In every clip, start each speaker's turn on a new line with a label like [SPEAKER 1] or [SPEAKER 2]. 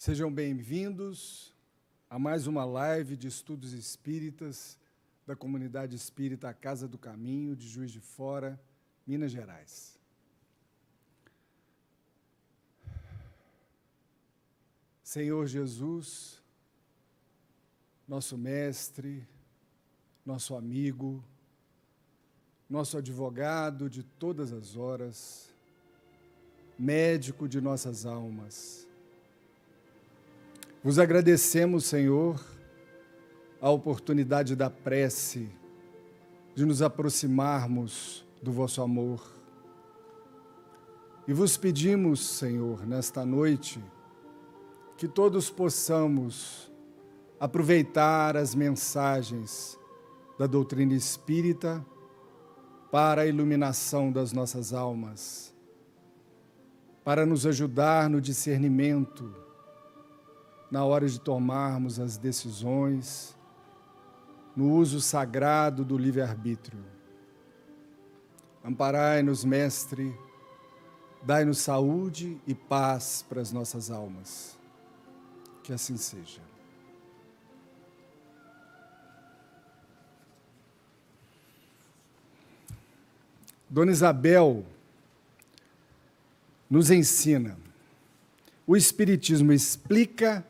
[SPEAKER 1] Sejam bem-vindos a mais uma live de estudos espíritas da comunidade espírita A Casa do Caminho, de Juiz de Fora, Minas Gerais. Senhor Jesus, nosso mestre, nosso amigo, nosso advogado de todas as horas, médico de nossas almas, vos agradecemos, Senhor, a oportunidade da prece, de nos aproximarmos do vosso amor. E vos pedimos, Senhor, nesta noite, que todos possamos aproveitar as mensagens da doutrina espírita para a iluminação das nossas almas, para nos ajudar no discernimento, na hora de tomarmos as decisões, no uso sagrado do livre-arbítrio. Amparai-nos, Mestre, dai-nos saúde e paz para as nossas almas. Que assim seja. Dona Isabel nos ensina: o Espiritismo explica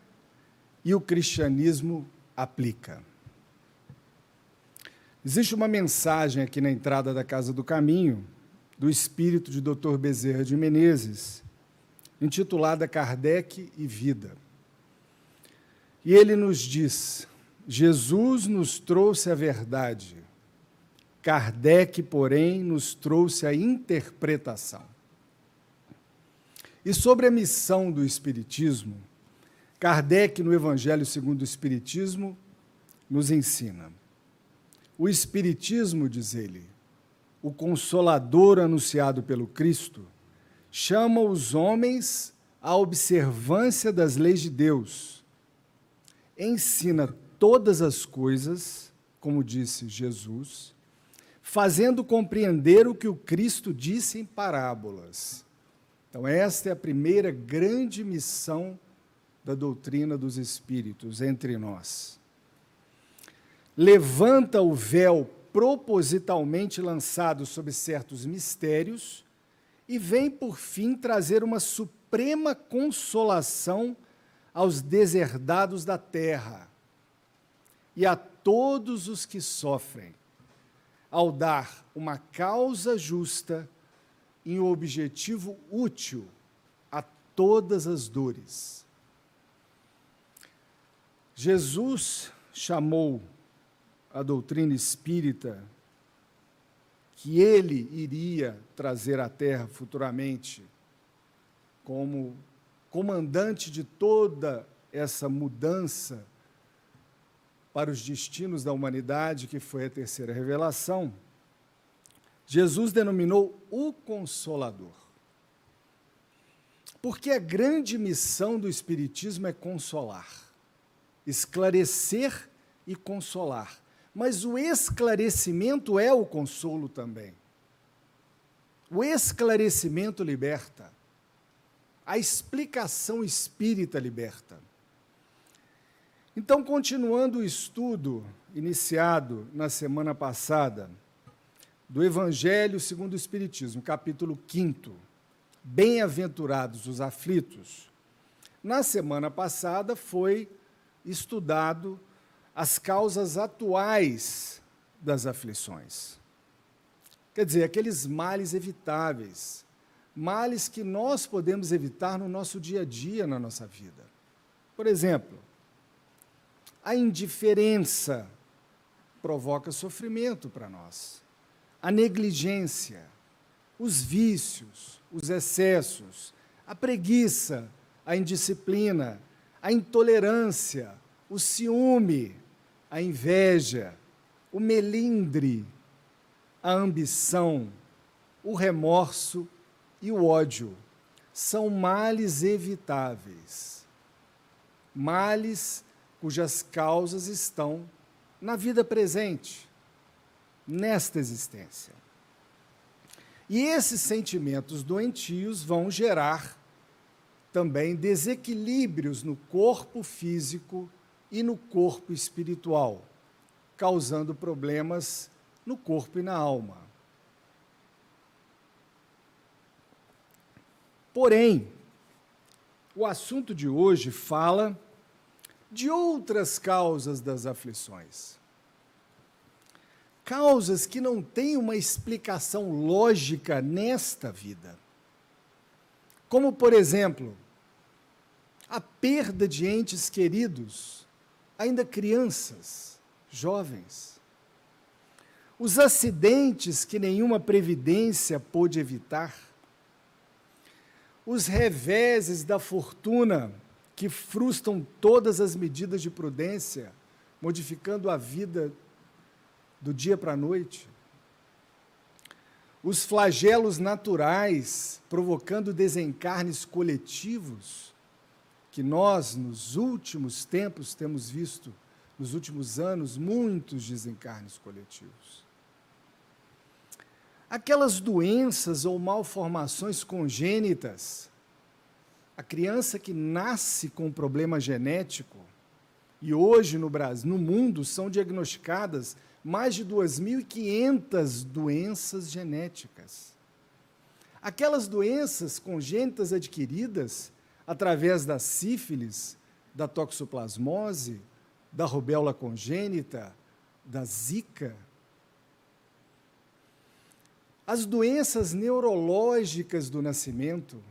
[SPEAKER 1] e o cristianismo aplica. Existe uma mensagem aqui na entrada da Casa do Caminho, do espírito de Dr. Bezerra de Menezes, intitulada Kardec e Vida. E ele nos diz: Jesus nos trouxe a verdade, Kardec, porém, nos trouxe a interpretação. E sobre a missão do Espiritismo, Kardec, no Evangelho segundo o Espiritismo, nos ensina. O Espiritismo, diz ele, o Consolador anunciado pelo Cristo, chama os homens à observância das leis de Deus, ensina todas as coisas, como disse Jesus, fazendo compreender o que o Cristo disse em parábolas. Então, esta é a primeira grande missão da doutrina dos Espíritos entre nós. Levanta o véu propositalmente lançado sobre certos mistérios e vem, por fim, trazer uma suprema consolação aos deserdados da terra e a todos os que sofrem, ao dar uma causa justa e um objetivo útil a todas as dores. Jesus chamou a doutrina espírita, que ele iria trazer à Terra futuramente, como comandante de toda essa mudança para os destinos da humanidade, que foi a terceira revelação. Jesus denominou o Consolador. Porque a grande missão do Espiritismo é consolar, esclarecer e consolar. Mas o esclarecimento é o consolo também. O esclarecimento liberta. A explicação espírita liberta. Então, continuando o estudo iniciado na semana passada, do Evangelho segundo o Espiritismo, capítulo 5, Bem-aventurados os aflitos, na semana passada foi estudado as causas atuais das aflições. Quer dizer, aqueles males evitáveis, males que nós podemos evitar no nosso dia a dia, na nossa vida. Por exemplo, a indiferença provoca sofrimento para nós. A negligência, os vícios, os excessos, a preguiça, a indisciplina, a intolerância, o ciúme, a inveja, o melindre, a ambição, o remorso e o ódio são males evitáveis. Males cujas causas estão na vida presente, nesta existência. E esses sentimentos doentios vão gerar também desequilíbrios no corpo físico e no corpo espiritual, causando problemas no corpo e na alma. Porém, o assunto de hoje fala de outras causas das aflições. Causas que não têm uma explicação lógica nesta vida. Como, por exemplo, a perda de entes queridos, ainda crianças, jovens. Os acidentes que nenhuma previdência pôde evitar. Os reveses da fortuna que frustram todas as medidas de prudência, modificando a vida do dia para a noite. Os flagelos naturais, provocando desencarnes coletivos, que nós, nos últimos tempos, temos visto, nos últimos anos, muitos desencarnes coletivos. Aquelas doenças ou malformações congênitas, a criança que nasce com um problema genético, e hoje no Brasil, no mundo, são diagnosticadas mais de 2.500 doenças genéticas. Aquelas doenças congênitas adquiridas através da sífilis, da toxoplasmose, da rubéola congênita, da zika. As doenças neurológicas do nascimento,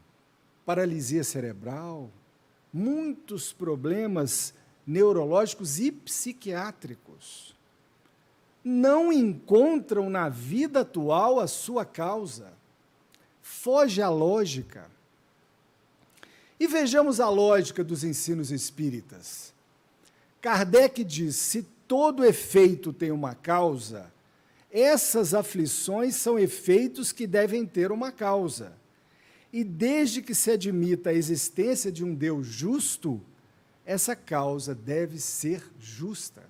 [SPEAKER 1] paralisia cerebral, muitos problemas neurológicos e psiquiátricos não encontram na vida atual a sua causa. Foge à lógica. E vejamos a lógica dos ensinos espíritas. Kardec diz: se todo efeito tem uma causa, essas aflições são efeitos que devem ter uma causa. E desde que se admita a existência de um Deus justo, essa causa deve ser justa.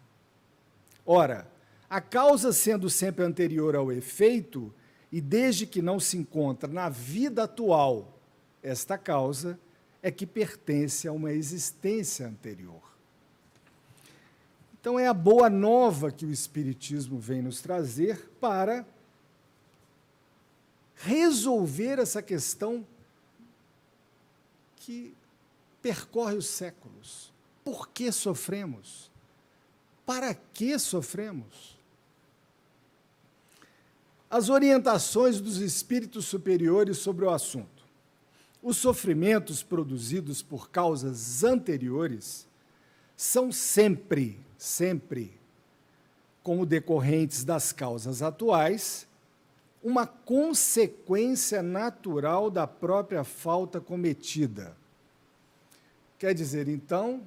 [SPEAKER 1] Ora, a causa sendo sempre anterior ao efeito, e desde que não se encontra na vida atual esta causa, é que pertence a uma existência anterior. Então é a boa nova que o Espiritismo vem nos trazer para resolver essa questão que percorre os séculos. Por que sofremos? Para que sofremos? As orientações dos espíritos superiores sobre o assunto. Os sofrimentos produzidos por causas anteriores são sempre, como decorrentes das causas atuais, uma consequência natural da própria falta cometida. Quer dizer, então,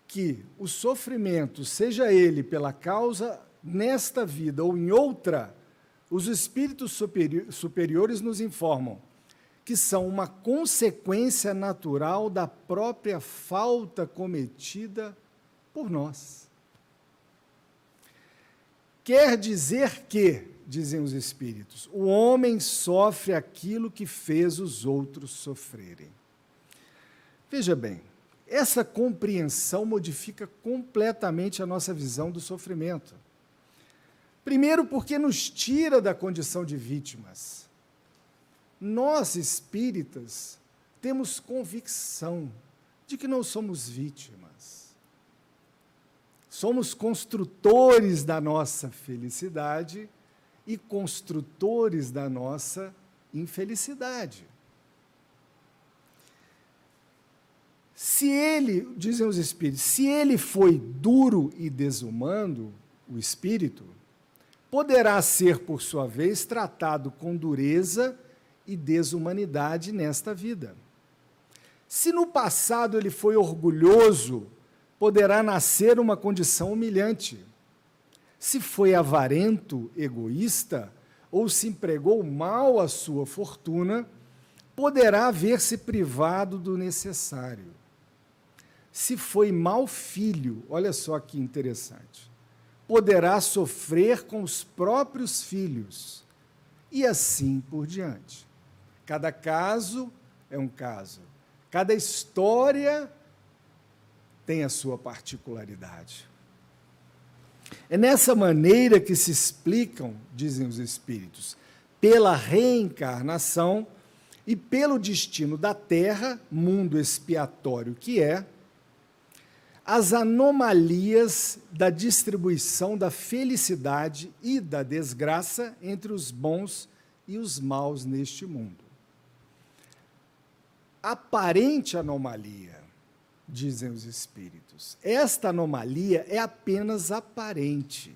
[SPEAKER 1] que o sofrimento, seja ele pela causa nesta vida ou em outra, os espíritos superiores nos informam que são uma consequência natural da própria falta cometida por nós. Quer dizer que, dizem os espíritos, o homem sofre aquilo que fez os outros sofrerem. Veja bem, essa compreensão modifica completamente a nossa visão do sofrimento. Primeiro, porque nos tira da condição de vítimas. Nós, espíritas, temos convicção de que não somos vítimas. Somos construtores da nossa felicidade e construtores da nossa infelicidade. Se ele, dizem os espíritos, se ele foi duro e desumano, o espírito, poderá ser, por sua vez, tratado com dureza e desumanidade nesta vida. Se no passado ele foi orgulhoso, poderá nascer uma condição humilhante. Se foi avarento, egoísta, ou se empregou mal a sua fortuna, poderá ver-se privado do necessário. Se foi mau filho, olha só que interessante, poderá sofrer com os próprios filhos, e assim por diante. Cada caso é um caso, Cada história tem a sua particularidade. É nessa maneira que se explicam, dizem os espíritos, pela reencarnação e pelo destino da Terra, mundo expiatório que é, as anomalias da distribuição da felicidade e da desgraça entre os bons e os maus neste mundo. Aparente anomalia, dizem os espíritos. Esta anomalia é apenas aparente,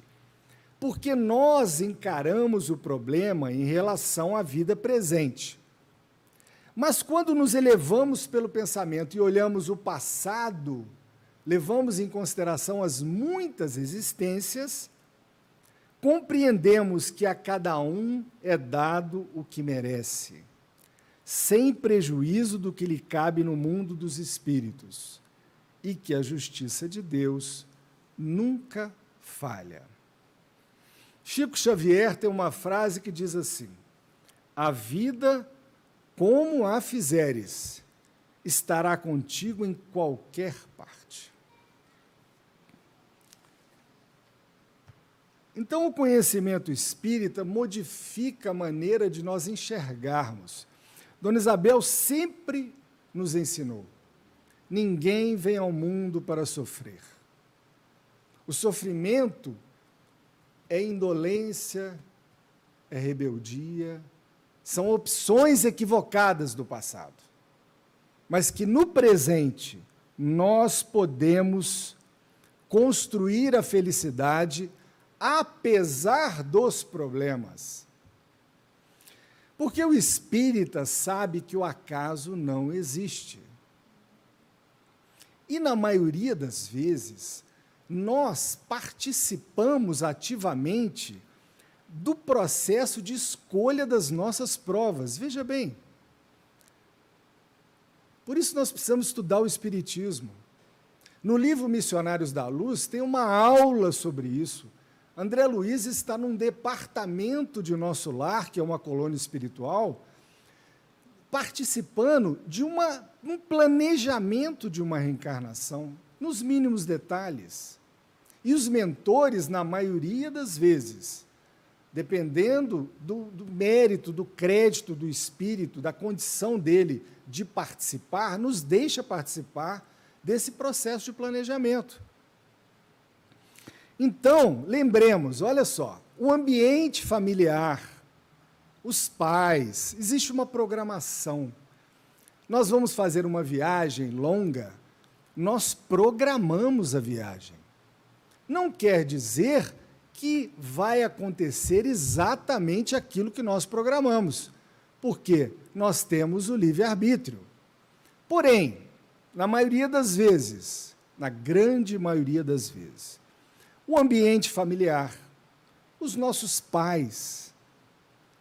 [SPEAKER 1] porque nós encaramos o problema em relação à vida presente. Mas quando nos elevamos pelo pensamento e olhamos o passado, levamos em consideração as muitas existências, compreendemos que a cada um é dado o que merece, sem prejuízo do que lhe cabe no mundo dos espíritos, e que a justiça de Deus nunca falha. Chico Xavier tem uma frase que diz assim: a vida, como a fizeres, estará contigo em qualquer parte. Então, o conhecimento espírita modifica a maneira de nós enxergarmos. Dona Isabel sempre nos ensinou: ninguém vem ao mundo para sofrer. O sofrimento é indolência, é rebeldia, são opções equivocadas do passado, mas que no presente nós podemos construir a felicidade apesar dos problemas. Porque o espírita sabe que o acaso não existe. E na maioria das vezes, nós participamos ativamente do processo de escolha das nossas provas. Veja bem, por isso nós precisamos estudar o Espiritismo. No livro Missionários da Luz tem uma aula sobre isso. André Luiz está num departamento de Nosso Lar, que é uma colônia espiritual, participando de um planejamento de uma reencarnação, nos mínimos detalhes. E os mentores, na maioria das vezes, dependendo do mérito, do crédito do espírito, da condição dele de participar, nos deixa participar desse processo de planejamento. Então, lembremos, olha só, o ambiente familiar, os pais, existe uma programação. Nós vamos fazer uma viagem longa, nós programamos a viagem. Não quer dizer que vai acontecer exatamente aquilo que nós programamos, porque nós temos o livre-arbítrio. Porém, na maioria das vezes, na grande maioria das vezes, o ambiente familiar, os nossos pais,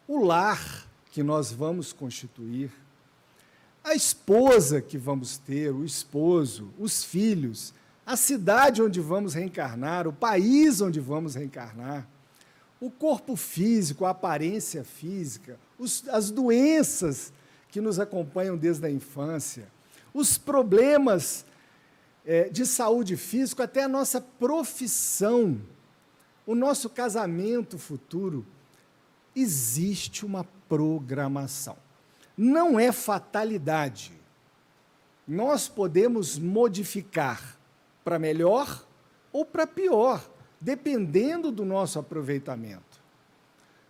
[SPEAKER 1] o lar que nós vamos constituir, a esposa que vamos ter, o esposo, os filhos, a cidade onde vamos reencarnar, o país onde vamos reencarnar, o corpo físico, a aparência física, as doenças que nos acompanham desde a infância, os problemas de saúde física, até a nossa profissão, o nosso casamento futuro, existe uma programação. Não é fatalidade. Nós podemos modificar para melhor ou para pior, dependendo do nosso aproveitamento.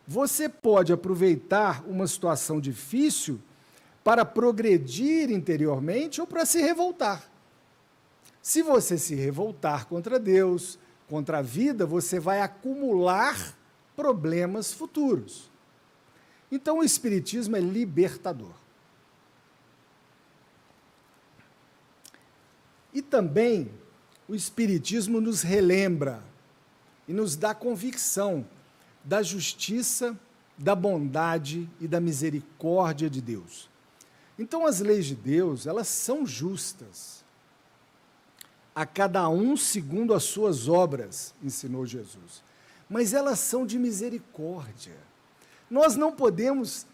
[SPEAKER 1] Você pode aproveitar uma situação difícil para progredir interiormente ou para se revoltar. Se você se revoltar contra Deus, contra a vida, você vai acumular problemas futuros. Então, o Espiritismo é libertador. E também, o Espiritismo nos relembra e nos dá convicção da justiça, da bondade e da misericórdia de Deus. Então, as leis de Deus, elas são justas. A cada um segundo as suas obras, ensinou Jesus. Mas elas são de misericórdia. Nós não podemos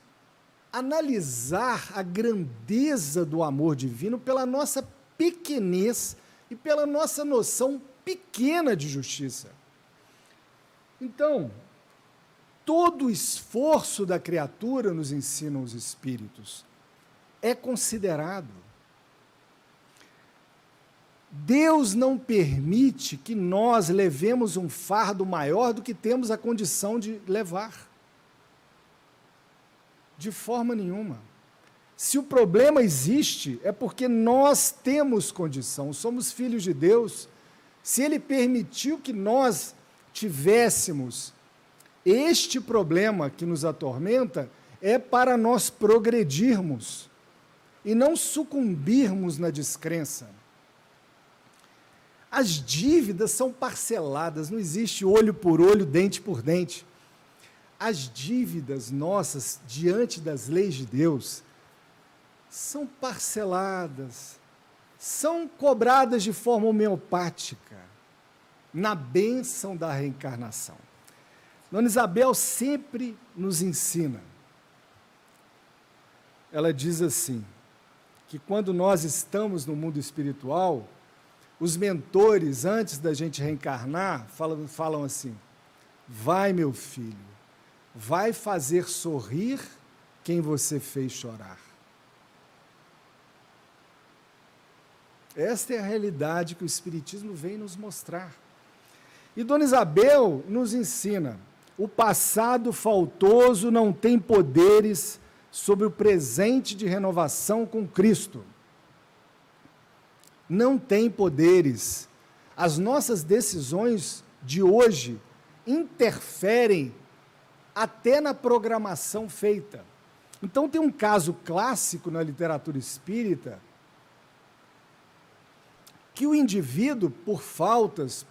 [SPEAKER 1] analisar a grandeza do amor divino pela nossa pequenez e pela nossa noção pequena de justiça. Então, todo o esforço da criatura, nos ensinam os Espíritos, é considerado. Deus não permite que nós levemos um fardo maior do que temos a condição de levar. De forma nenhuma. Se o problema existe, é porque nós temos condição, somos filhos de Deus. Se Ele permitiu que nós tivéssemos este problema que nos atormenta, é para nós progredirmos e não sucumbirmos na descrença. As dívidas são parceladas, não existe olho por olho, dente por dente. As dívidas nossas, diante das leis de Deus, são parceladas, são cobradas de forma homeopática, na bênção da reencarnação. Dona Isabel sempre nos ensina. Ela diz assim, que quando nós estamos no mundo espiritual, os mentores, antes da gente reencarnar, falam assim, vai, meu filho, vai fazer sorrir quem você fez chorar. Esta é a realidade que o Espiritismo vem nos mostrar. E Dona Isabel nos ensina, o passado faltoso não tem poderes sobre o presente de renovação com Cristo. Não tem poderes. As nossas decisões de hoje interferem até na programação feita. Então tem um caso clássico na literatura espírita, que o indivíduo, por faltas,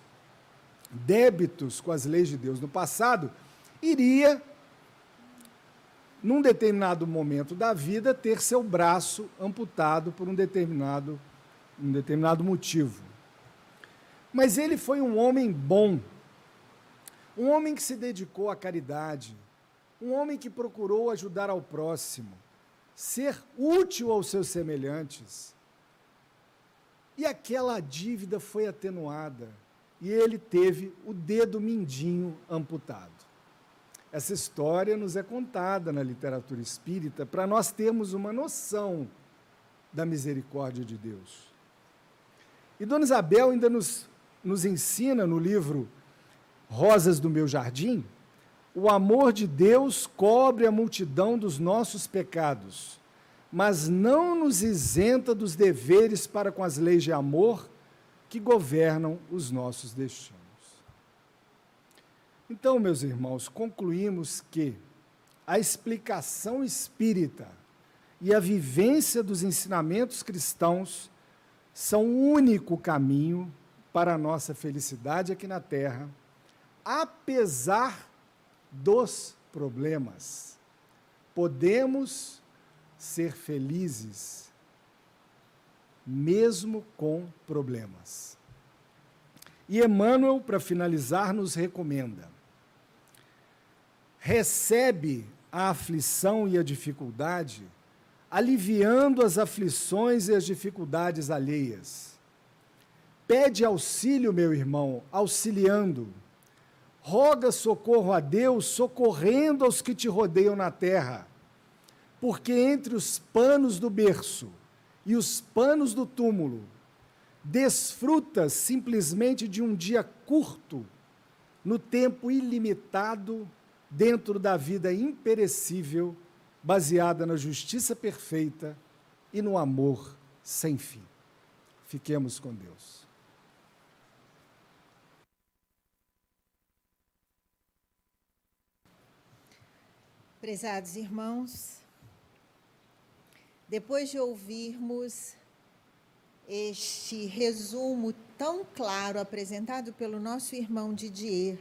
[SPEAKER 1] débitos com as leis de Deus no passado, iria, num determinado momento da vida, ter seu braço amputado por um determinado motivo. Mas ele foi um homem bom, um homem que se dedicou à caridade, um homem que procurou ajudar ao próximo, ser útil aos seus semelhantes. E aquela dívida foi atenuada, e ele teve o dedo mindinho amputado. Essa história nos é contada na literatura espírita para nós termos uma noção da misericórdia de Deus. E Dona Isabel ainda nos ensina no livro Rosas do Meu Jardim, o amor de Deus cobre a multidão dos nossos pecados, mas não nos isenta dos deveres para com as leis de amor que governam os nossos destinos. Então, meus irmãos, concluímos que a explicação espírita e a vivência dos ensinamentos cristãos são o único caminho para a nossa felicidade aqui na Terra, apesar dos problemas. Podemos ser felizes, mesmo com problemas. E Emmanuel, para finalizar, nos recomenda: recebe a aflição e a dificuldade, aliviando as aflições e as dificuldades alheias. Pede auxílio, meu irmão, auxiliando. Roga socorro a Deus, socorrendo aos que te rodeiam na terra. Porque entre os panos do berço e os panos do túmulo, desfrutas simplesmente de um dia curto, no tempo ilimitado, dentro da vida imperecível, baseada na justiça perfeita e no amor sem fim. Fiquemos com Deus.
[SPEAKER 2] Prezados irmãos, depois de ouvirmos este resumo tão claro apresentado pelo nosso irmão Didier,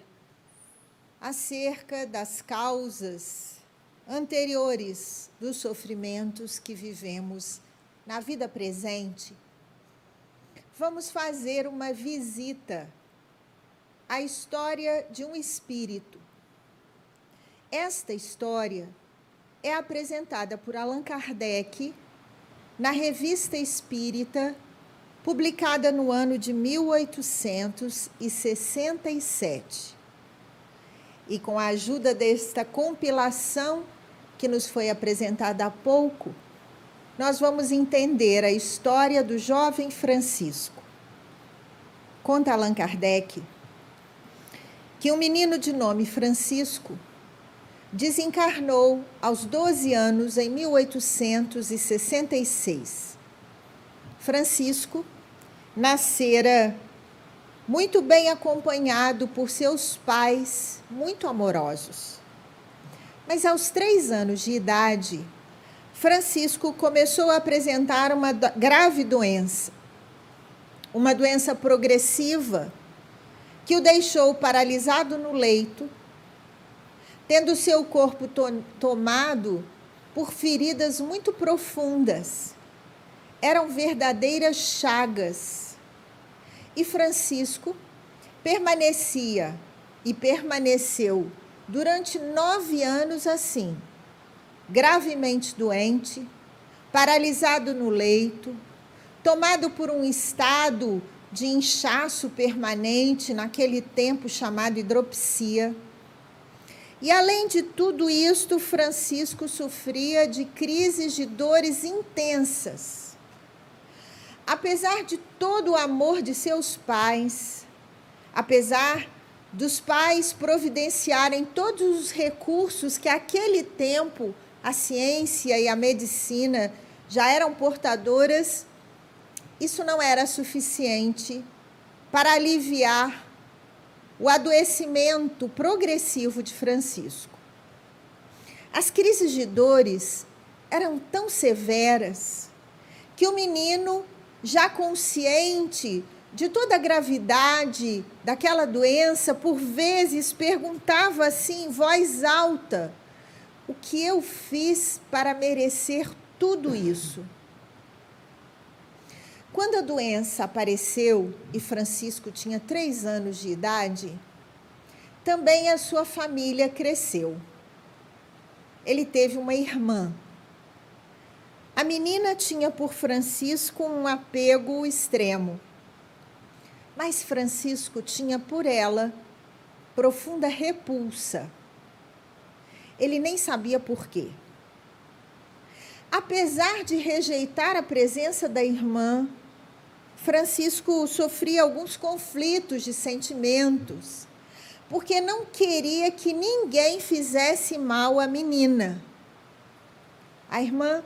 [SPEAKER 2] acerca das causas anteriores dos sofrimentos que vivemos na vida presente, vamos fazer uma visita à história de um espírito. Esta história é apresentada por Allan Kardec na Revista Espírita, publicada no ano de 1867. E com a ajuda desta compilação que nos foi apresentada há pouco, nós vamos entender a história do jovem Francisco. Conta Allan Kardec que um menino de nome Francisco desencarnou aos 12 anos em 1866. Francisco nascera muito bem acompanhado por seus pais muito amorosos. Mas aos 3 anos de idade, Francisco começou a apresentar uma grave doença, uma doença progressiva que o deixou paralisado no leito, tendo seu corpo tomado por feridas muito profundas. Eram verdadeiras chagas. E Francisco permanecia e permaneceu durante 9 anos assim, gravemente doente, paralisado no leito, tomado por um estado de inchaço permanente, naquele tempo chamado hidropsia. E além de tudo isto, Francisco sofria de crises de dores intensas. Apesar de todo o amor de seus pais, apesar dos pais providenciarem todos os recursos que naquele tempo a ciência e a medicina já eram portadoras, isso não era suficiente para aliviar o adoecimento progressivo de Francisco. As crises de dores eram tão severas que o menino, já consciente de toda a gravidade daquela doença, por vezes perguntava assim em voz alta: o que eu fiz para merecer tudo isso? Quando a doença apareceu e Francisco tinha 3 anos de idade, também a sua família cresceu. Ele teve uma irmã. A menina tinha por Francisco um apego extremo, mas Francisco tinha por ela profunda repulsa. Ele nem sabia por quê. Apesar de rejeitar a presença da irmã, Francisco sofria alguns conflitos de sentimentos, porque não queria que ninguém fizesse mal à menina. A irmã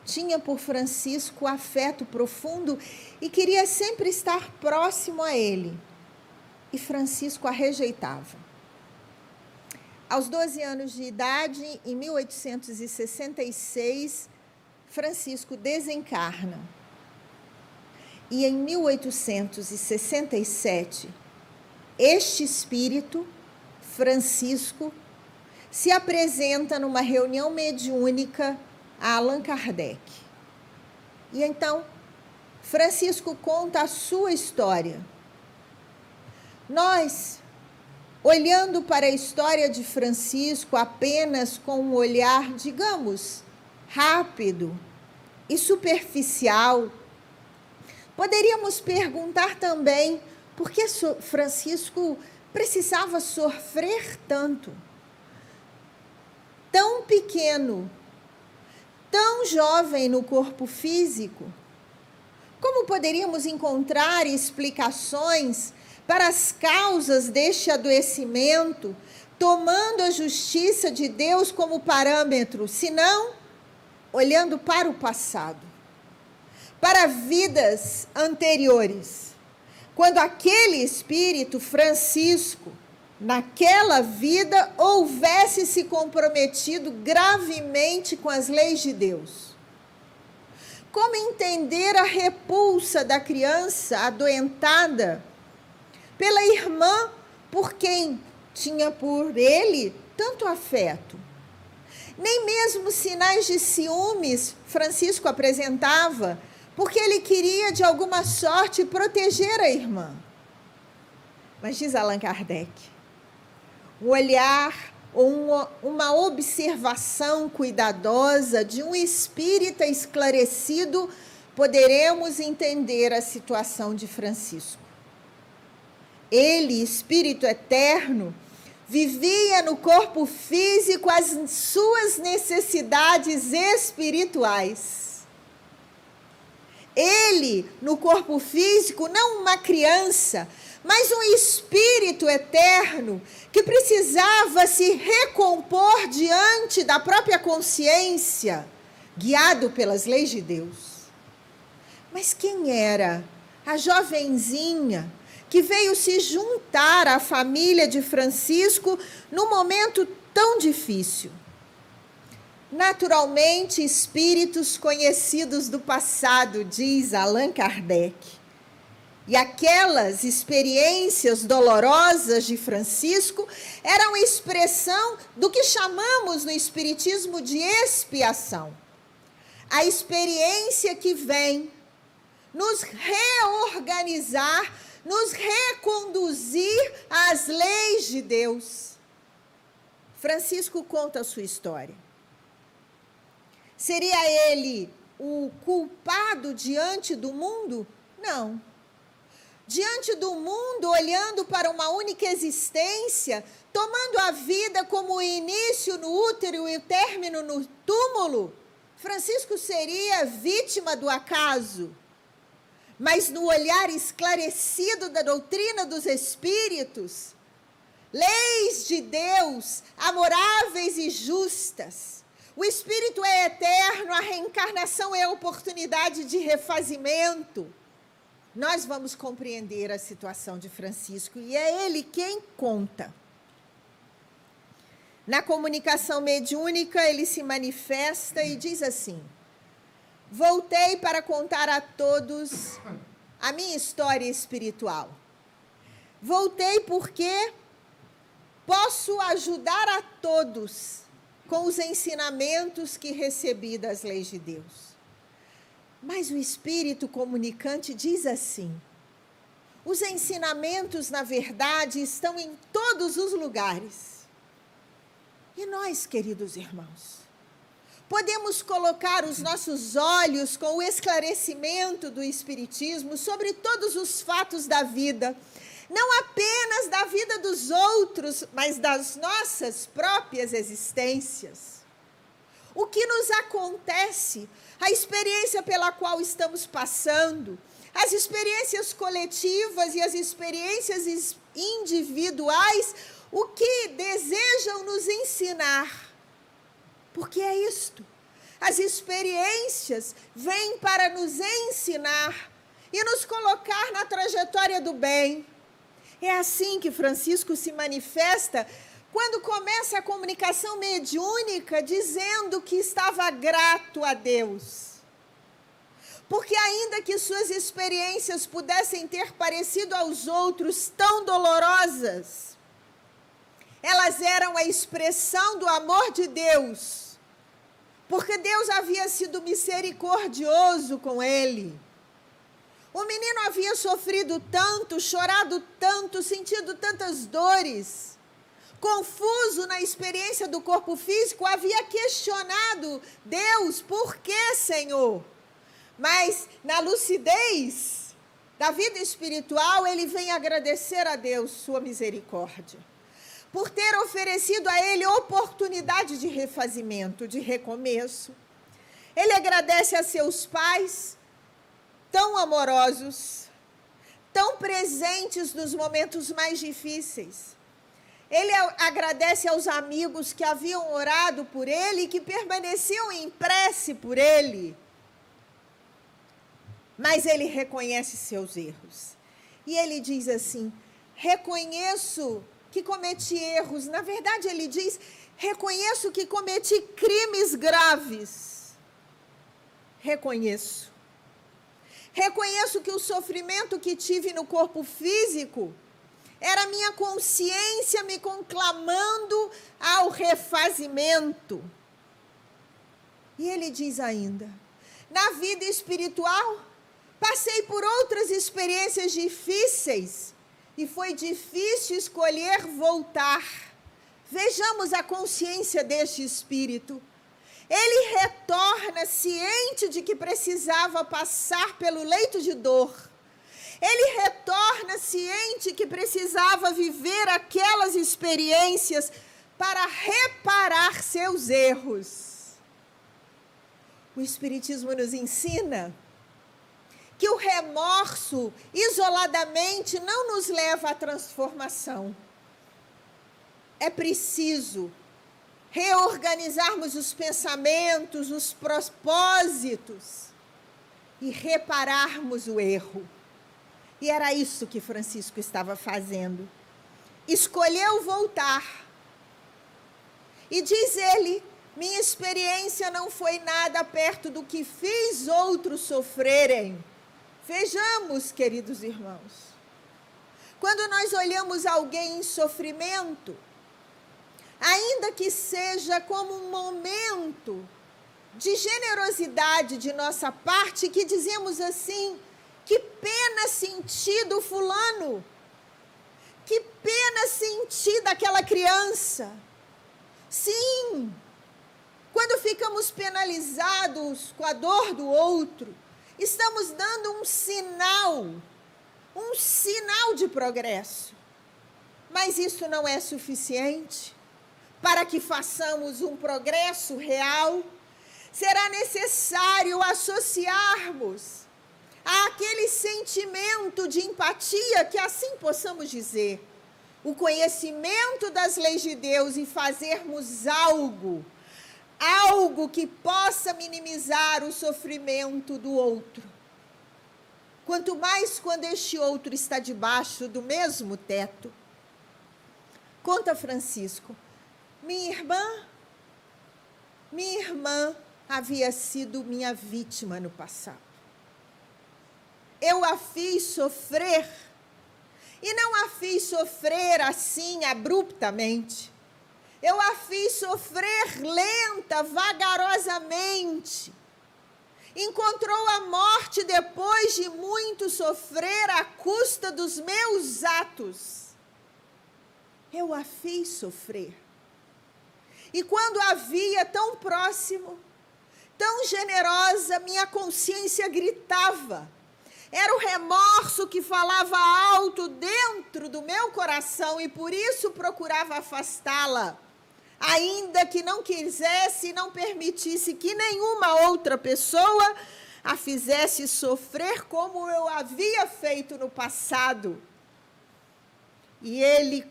[SPEAKER 2] tinha por Francisco afeto profundo e queria sempre estar próximo a ele. E Francisco a rejeitava. Aos 12 anos de idade, em 1866, Francisco desencarna. E em 1867, este espírito, Francisco, se apresenta numa reunião mediúnica a Allan Kardec. E então, Francisco conta a sua história. Nós, olhando para a história de Francisco apenas com um olhar, digamos, rápido e superficial, poderíamos perguntar também por que Francisco precisava sofrer tanto. Tão pequeno, tão jovem no corpo físico. Como poderíamos encontrar explicações para as causas deste adoecimento, tomando a justiça de Deus como parâmetro, senão olhando para o passado, para vidas anteriores, quando aquele espírito, Francisco, naquela vida, houvesse se comprometido gravemente com as leis de Deus. Como entender a repulsa da criança adoentada pela irmã, por quem tinha por ele tanto afeto? Nem mesmo sinais de ciúmes Francisco apresentava, porque ele queria, de alguma sorte, proteger a irmã. Mas diz Allan Kardec, o olhar uma observação cuidadosa de um espírita esclarecido, poderemos entender a situação de Francisco. Ele, espírito eterno, vivia no corpo físico as suas necessidades espirituais. Ele, no corpo físico, não uma criança, mas um espírito eterno que precisava se recompor diante da própria consciência, guiado pelas leis de Deus. Mas quem era a jovenzinha que veio se juntar à família de Francisco num momento tão difícil? Naturalmente, espíritos conhecidos do passado, diz Allan Kardec. E aquelas experiências dolorosas de Francisco eram expressão do que chamamos no Espiritismo de expiação. A experiência que vem nos reorganizar, nos reconduzir às leis de Deus. Francisco conta a sua história. Seria ele o culpado diante do mundo? Não. Diante do mundo, olhando para uma única existência, tomando a vida como o início no útero e o término no túmulo, Francisco seria vítima do acaso. Mas no olhar esclarecido da doutrina dos Espíritos, leis de Deus, amoráveis e justas, o Espírito é eterno, a reencarnação é a oportunidade de refazimento. Nós vamos compreender a situação de Francisco e é ele quem conta. Na comunicação mediúnica, ele se manifesta e diz assim: voltei para contar a todos a minha história espiritual. Voltei porque posso ajudar a todos com os ensinamentos que recebi das leis de Deus. Mas o Espírito comunicante diz assim: os ensinamentos, na verdade, estão em todos os lugares. E nós, queridos irmãos, podemos colocar os nossos olhos com o esclarecimento do Espiritismo sobre todos os fatos da vida, não apenas da vida dos outros, mas das nossas próprias existências. O que nos acontece, a experiência pela qual estamos passando, as experiências coletivas e as experiências individuais, o que desejam nos ensinar. Porque é isto. As experiências vêm para nos ensinar e nos colocar na trajetória do bem. É assim que Francisco se manifesta quando começa a comunicação mediúnica dizendo que estava grato a Deus. Porque ainda que suas experiências pudessem ter parecido aos outros tão dolorosas, elas eram a expressão do amor de Deus, porque Deus havia sido misericordioso com ele. O menino havia sofrido tanto, chorado tanto, sentido tantas dores. Confuso na experiência do corpo físico, havia questionado Deus, por que, Senhor? Mas na lucidez da vida espiritual, ele vem agradecer a Deus sua misericórdia, por ter oferecido a ele oportunidade de refazimento, de recomeço. Ele agradece a seus pais, tão amorosos, tão presentes nos momentos mais difíceis. Ele agradece aos amigos que haviam orado por ele e que permaneciam em prece por ele. Mas ele reconhece seus erros. E ele diz assim: reconheço que cometi erros. Na verdade, ele diz: reconheço que cometi crimes graves. Reconheço. Reconheço que o sofrimento que tive no corpo físico era minha consciência me conclamando ao refazimento. E ele diz ainda: na vida espiritual, passei por outras experiências difíceis e foi difícil escolher voltar. Vejamos a consciência deste espírito. Ele retorna ciente de que precisava passar pelo leito de dor. Ele retorna ciente que precisava viver aquelas experiências para reparar seus erros. O Espiritismo nos ensina que o remorso, isoladamente, não nos leva à transformação. É preciso reorganizarmos os pensamentos, os propósitos e repararmos o erro. E era isso que Francisco estava fazendo. Escolheu voltar. E diz ele, minha experiência não foi nada perto do que fiz outros sofrerem. Vejamos, queridos irmãos, quando nós olhamos alguém em sofrimento, ainda que seja como um momento de generosidade de nossa parte, que dizemos assim, que pena sentir do fulano, que pena sentir daquela criança. Sim, quando ficamos penalizados com a dor do outro, estamos dando um sinal de progresso. Mas isso não é suficiente para que façamos um progresso real. Será necessário associarmos àquele sentimento de empatia, que assim possamos dizer, o conhecimento das leis de Deus e fazermos algo que possa minimizar o sofrimento do outro. Quanto mais quando este outro está debaixo do mesmo teto. Conta Francisco, minha irmã havia sido minha vítima no passado. Eu a fiz sofrer, e não a fiz sofrer assim abruptamente. Eu a fiz sofrer lenta, vagarosamente. Encontrou a morte depois de muito sofrer à custa dos meus atos. Eu a fiz sofrer. E quando a via tão próximo, tão generosa, minha consciência gritava. Era o remorso que falava alto dentro do meu coração e por isso procurava afastá-la, ainda que não quisesse e não permitisse que nenhuma outra pessoa a fizesse sofrer como eu havia feito no passado. E ele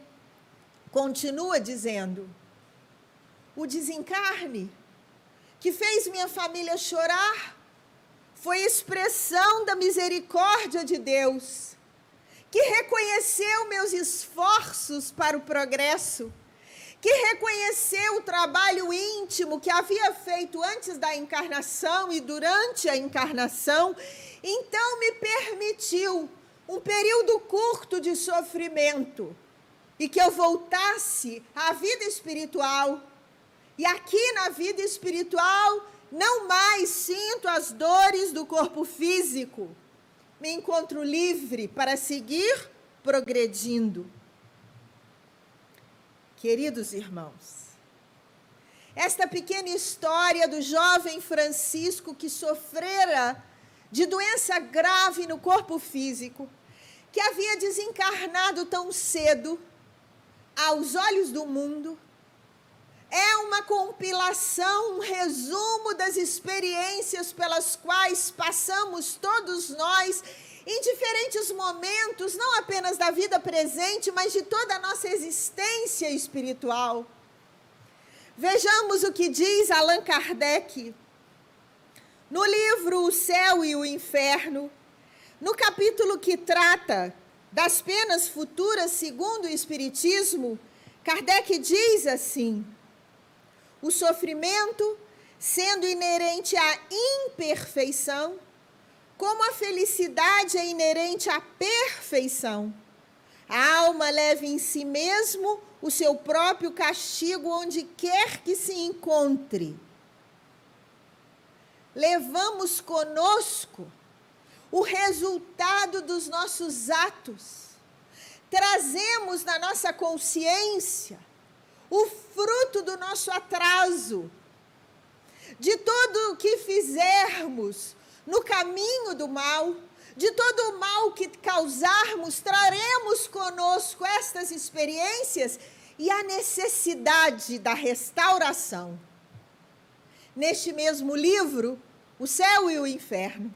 [SPEAKER 2] continua dizendo, o desencarne que fez minha família chorar foi expressão da misericórdia de Deus, que reconheceu meus esforços para o progresso, que reconheceu o trabalho íntimo que havia feito antes da encarnação e durante a encarnação, então me permitiu um período curto de sofrimento e que eu voltasse à vida espiritual. E aqui na vida espiritual, não mais sinto as dores do corpo físico. Me encontro livre para seguir progredindo. Queridos irmãos, esta pequena história do jovem Francisco que sofrera de doença grave no corpo físico, que havia desencarnado tão cedo, aos olhos do mundo, é uma compilação, um resumo das experiências pelas quais passamos todos nós em diferentes momentos, não apenas da vida presente, mas de toda a nossa existência espiritual. Vejamos o que diz Allan Kardec no livro O Céu e o Inferno, no capítulo que trata das penas futuras segundo o Espiritismo. Kardec diz assim: o sofrimento, sendo inerente à imperfeição, como a felicidade é inerente à perfeição, a alma leva em si mesmo o seu próprio castigo onde quer que se encontre. Levamos conosco o resultado dos nossos atos, trazemos na nossa consciência o fruto do nosso atraso, de tudo o que fizermos no caminho do mal, de todo o mal que causarmos, traremos conosco estas experiências e a necessidade da restauração. Neste mesmo livro, O Céu e o Inferno,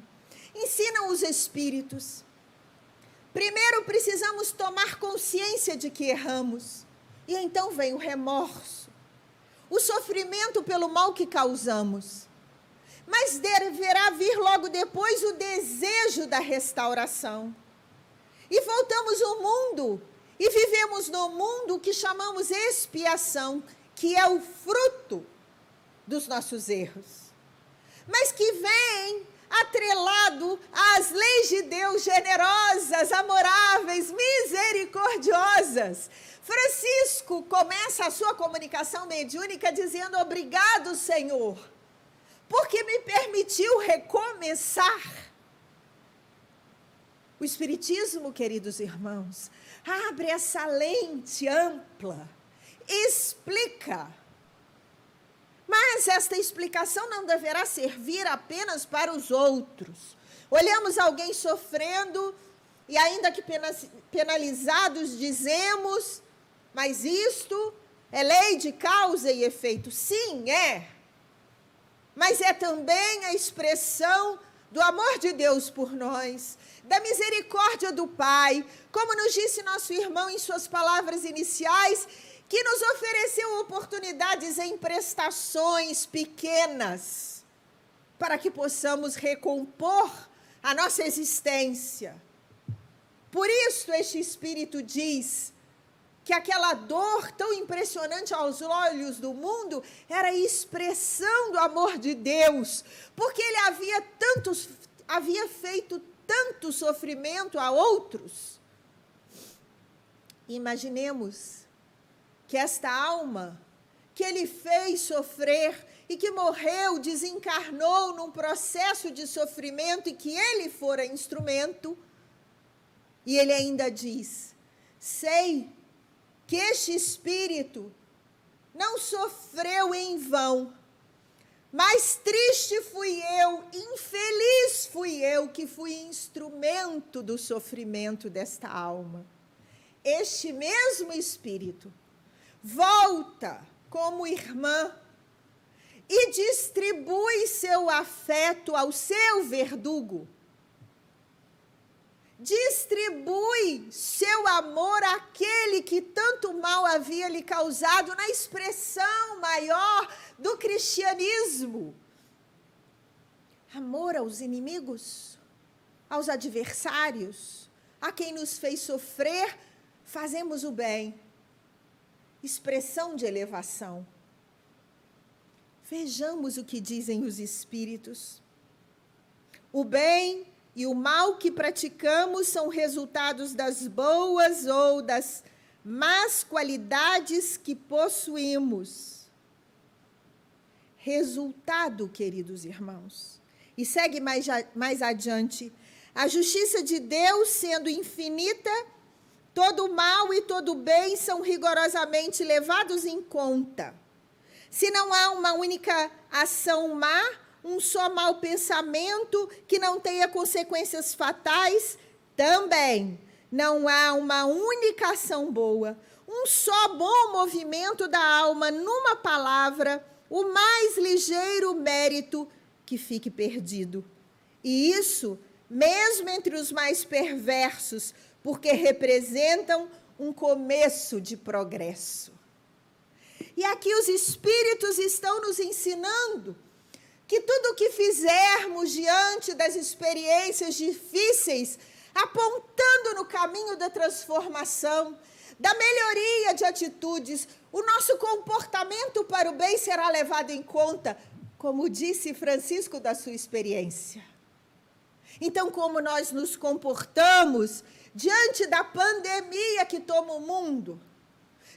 [SPEAKER 2] ensinam os espíritos. Primeiro precisamos tomar consciência de que erramos, e então vem o remorso, o sofrimento pelo mal que causamos. Mas deverá vir logo depois o desejo da restauração. E voltamos ao mundo, e vivemos no mundo o que chamamos expiação, que é o fruto dos nossos erros, mas que vem atrelado às leis de Deus generosas, amoráveis, misericordiosas. Francisco começa a sua comunicação mediúnica dizendo: obrigado, Senhor, porque me permitiu recomeçar. O Espiritismo, queridos irmãos, abre essa lente ampla, explica. Mas esta explicação não deverá servir apenas para os outros. Olhamos alguém sofrendo e, ainda que penalizados, dizemos: mas isto é lei de causa e efeito. Sim, é. Mas é também a expressão do amor de Deus por nós, da misericórdia do Pai, como nos disse nosso irmão em suas palavras iniciais, que nos ofereceu oportunidades em prestações pequenas, para que possamos recompor a nossa existência. Por isso este Espírito diz que aquela dor tão impressionante aos olhos do mundo era a expressão do amor de Deus, porque ele havia feito tanto sofrimento a outros. Imaginemos que esta alma que ele fez sofrer e que morreu, desencarnou num processo de sofrimento e que ele fora instrumento, e ele ainda diz: sei que este espírito não sofreu em vão, mas triste fui eu, infeliz fui eu que fui instrumento do sofrimento desta alma. Este mesmo espírito volta como irmã e distribui seu afeto ao seu verdugo. Distribui seu amor àquele que tanto mal havia lhe causado, na expressão maior do cristianismo. Amor aos inimigos, aos adversários, a quem nos fez sofrer, fazemos o bem. Expressão de elevação. Vejamos o que dizem os espíritos. O bem e o mal que praticamos são resultados das boas ou das más qualidades que possuímos. Resultado, queridos irmãos. E segue mais adiante. A justiça de Deus, sendo infinita, todo mal e todo bem são rigorosamente levados em conta. Se não há uma única ação má, um só mau pensamento que não tenha consequências fatais, também não há uma única ação boa, um só bom movimento da alma, numa palavra, o mais ligeiro mérito que fique perdido. E isso, mesmo entre os mais perversos, porque representam um começo de progresso. E aqui os espíritos estão nos ensinando que tudo o que fizermos diante das experiências difíceis, apontando no caminho da transformação, da melhoria de atitudes, o nosso comportamento para o bem será levado em conta, como disse Francisco da sua experiência. Então, como nós nos comportamos diante da pandemia que toma o mundo,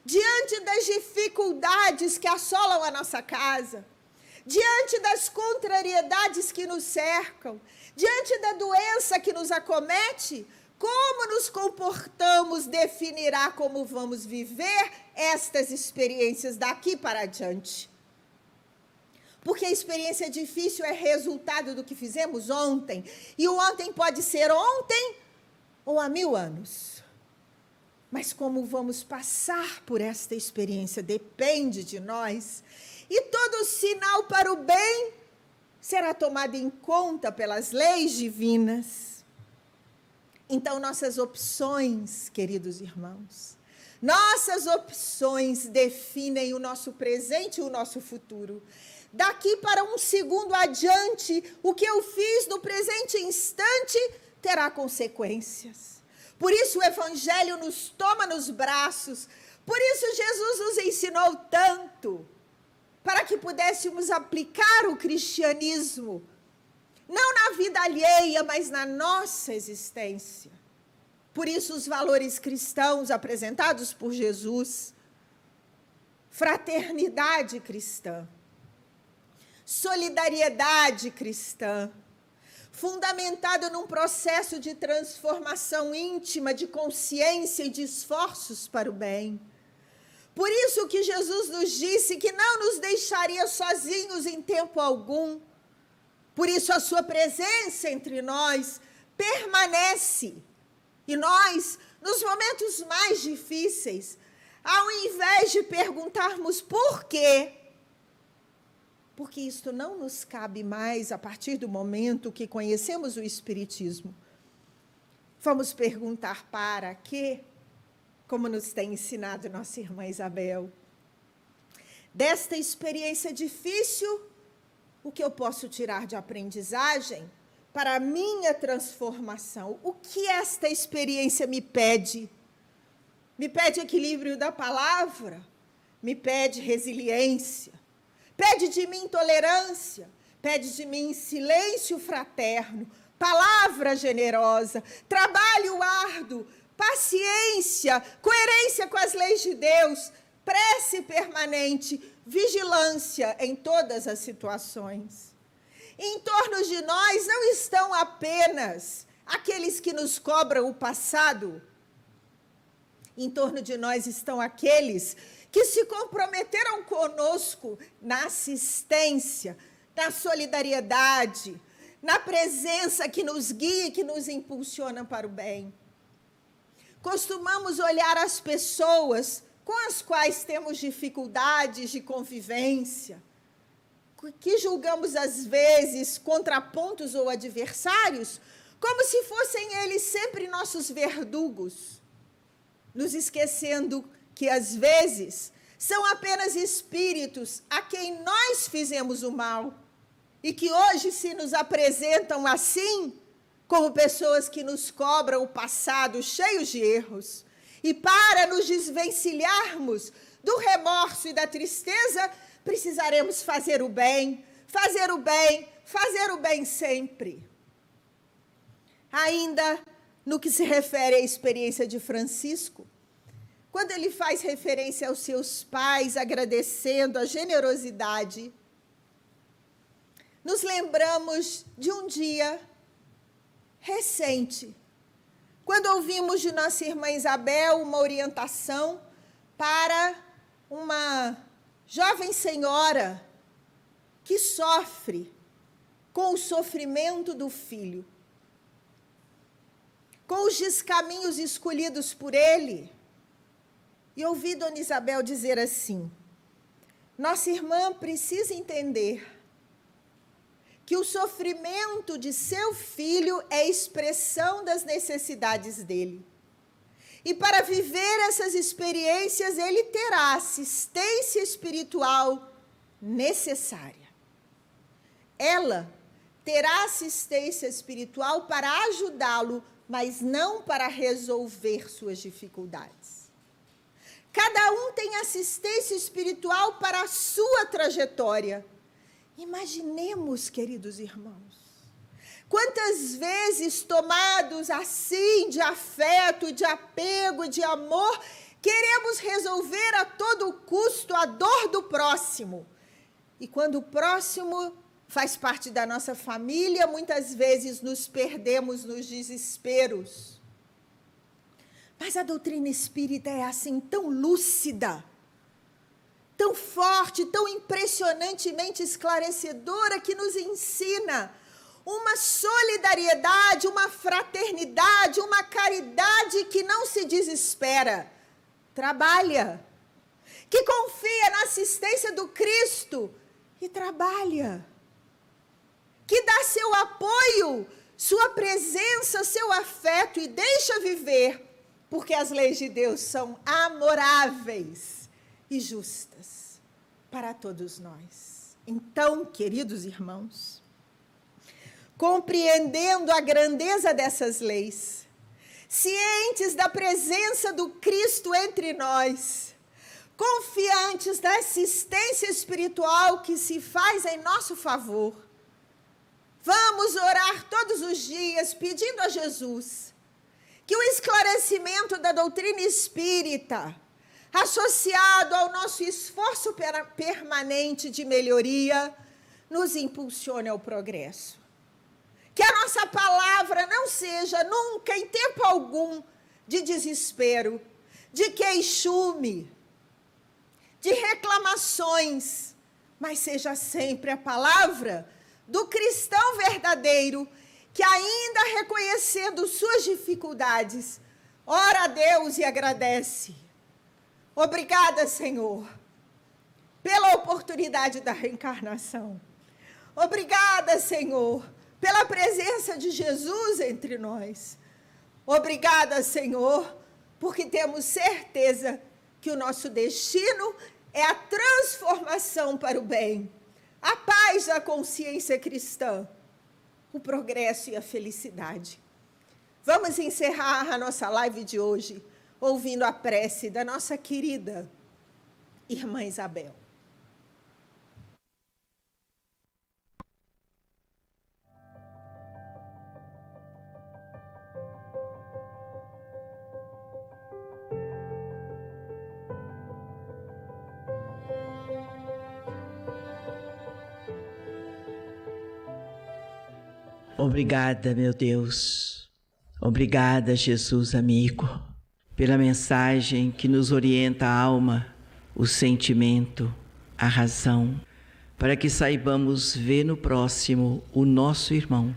[SPEAKER 2] diante das dificuldades que assolam a nossa casa, diante das contrariedades que nos cercam, diante da doença que nos acomete, como nos comportamos definirá como vamos viver estas experiências daqui para adiante. Porque a experiência difícil é resultado do que fizemos ontem. E o ontem pode ser ontem ou há 1000 anos. Mas como vamos passar por esta experiência depende de nós. E todo sinal para o bem será tomado em conta pelas leis divinas. Então, nossas opções, queridos irmãos, nossas opções definem o nosso presente e o nosso futuro. Daqui para um segundo adiante, o que eu fiz no presente instante terá consequências. Por isso o Evangelho nos toma nos braços, por isso Jesus nos ensinou tanto, para que pudéssemos aplicar o cristianismo, não na vida alheia, mas na nossa existência. Por isso os valores cristãos apresentados por Jesus, fraternidade cristã, solidariedade cristã, fundamentado num processo de transformação íntima, de consciência e de esforços para o bem. Por isso que Jesus nos disse que não nos deixaria sozinhos em tempo algum. Por isso a sua presença entre nós permanece. E nós, nos momentos mais difíceis, ao invés de perguntarmos por quê, porque isto não nos cabe mais a partir do momento que conhecemos o Espiritismo, vamos perguntar para quê, como nos tem ensinado nossa irmã Isabel. Desta experiência difícil, o que eu posso tirar de aprendizagem para a minha transformação? O que esta experiência me pede? Me pede equilíbrio da palavra? Me pede resiliência? Pede de mim tolerância? Pede de mim silêncio fraterno, palavra generosa, trabalho árduo, paciência, coerência com as leis de Deus, prece permanente, vigilância em todas as situações. Em torno de nós não estão apenas aqueles que nos cobram o passado. Em torno de nós estão aqueles que se comprometeram conosco na assistência, na solidariedade, na presença que nos guia e que nos impulsiona para o bem. Costumamos olhar as pessoas com as quais temos dificuldades de convivência, que julgamos às vezes contrapontos ou adversários, como se fossem eles sempre nossos verdugos, nos esquecendo que às vezes são apenas espíritos a quem nós fizemos o mal e que hoje se nos apresentam assim, como pessoas que nos cobram o passado cheios de erros. E para nos desvencilharmos do remorso e da tristeza, precisaremos fazer o bem, fazer o bem, fazer o bem sempre. Ainda no que se refere à experiência de Francisco, quando ele faz referência aos seus pais, agradecendo a generosidade, nos lembramos de um dia recente, quando ouvimos de nossa irmã Isabel uma orientação para uma jovem senhora que sofre com o sofrimento do filho, com os descaminhos escolhidos por ele. E ouvi Dona Isabel dizer assim: nossa irmã precisa entender que o sofrimento de seu filho é expressão das necessidades dele. E para viver essas experiências, ele terá a assistência espiritual necessária. Ela terá assistência espiritual para ajudá-lo, mas não para resolver suas dificuldades. Cada um tem assistência espiritual para a sua trajetória. Imaginemos, queridos irmãos, quantas vezes tomados assim de afeto, de apego, de amor, queremos resolver a todo custo a dor do próximo. E quando o próximo faz parte da nossa família, muitas vezes nos perdemos nos desesperos, Mas a doutrina espírita é assim, tão lúcida, tão forte, tão impressionantemente esclarecedora, que nos ensina uma solidariedade, uma fraternidade, uma caridade que não se desespera, trabalha, que confia na assistência do Cristo e trabalha, que dá seu apoio, sua presença, seu afeto e deixa viver, porque as leis de Deus são amoráveis e justas para todos nós. Então, queridos irmãos, compreendendo a grandeza dessas leis, cientes da presença do Cristo entre nós, confiantes da assistência espiritual que se faz em nosso favor, vamos orar todos os dias pedindo a Jesus que o esclarecimento da doutrina espírita, associado ao nosso esforço permanente de melhoria, nos impulsione ao progresso. Que a nossa palavra não seja nunca, em tempo algum, de desespero, de queixume, de reclamações, mas seja sempre a palavra do cristão verdadeiro, que ainda reconhecendo suas dificuldades, ora a Deus e agradece. Obrigada, Senhor, pela oportunidade da reencarnação. Obrigada, Senhor, pela presença de Jesus entre nós. Obrigada, Senhor, porque temos certeza que o nosso destino é a transformação para o bem, a paz da consciência cristã, o progresso e a felicidade. Vamos encerrar a nossa live de hoje ouvindo a prece da nossa querida irmã Isabel.
[SPEAKER 3] Obrigada, meu Deus. Obrigada, Jesus amigo, pela mensagem que nos orienta a alma, o sentimento, a razão, para que saibamos ver no próximo o nosso irmão,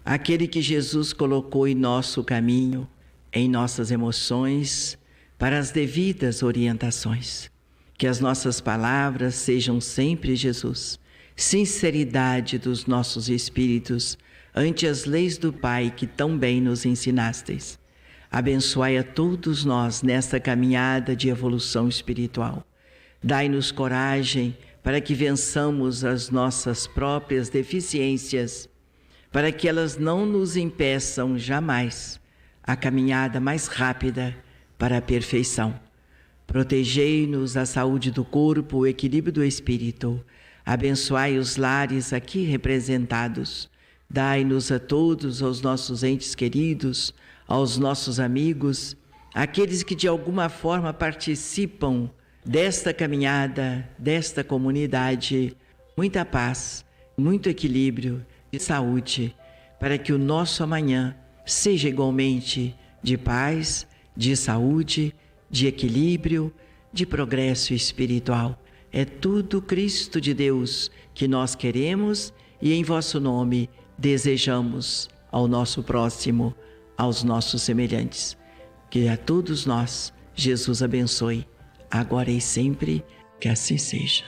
[SPEAKER 3] aquele que Jesus colocou em nosso caminho, em nossas emoções, para as devidas orientações. Que as nossas palavras sejam sempre, Jesus, sinceridade dos nossos espíritos ante as leis do Pai que tão bem nos ensinastes. Abençoai a todos nós nesta caminhada de evolução espiritual. Dai-nos coragem para que vençamos as nossas próprias deficiências, para que elas não nos impeçam jamais a caminhada mais rápida para a perfeição. Protegei-nos a saúde do corpo, o equilíbrio do espírito. Abençoai os lares aqui representados. Dai-nos a todos, aos nossos entes queridos, aos nossos amigos, aqueles que de alguma forma participam desta caminhada, desta comunidade, muita paz, muito equilíbrio e saúde, para que o nosso amanhã seja igualmente de paz, de saúde, de equilíbrio, de progresso espiritual. É tudo Cristo de Deus que nós queremos e em vosso nome desejamos ao nosso próximo, aos nossos semelhantes. Que a todos nós Jesus abençoe, agora e sempre, que assim seja.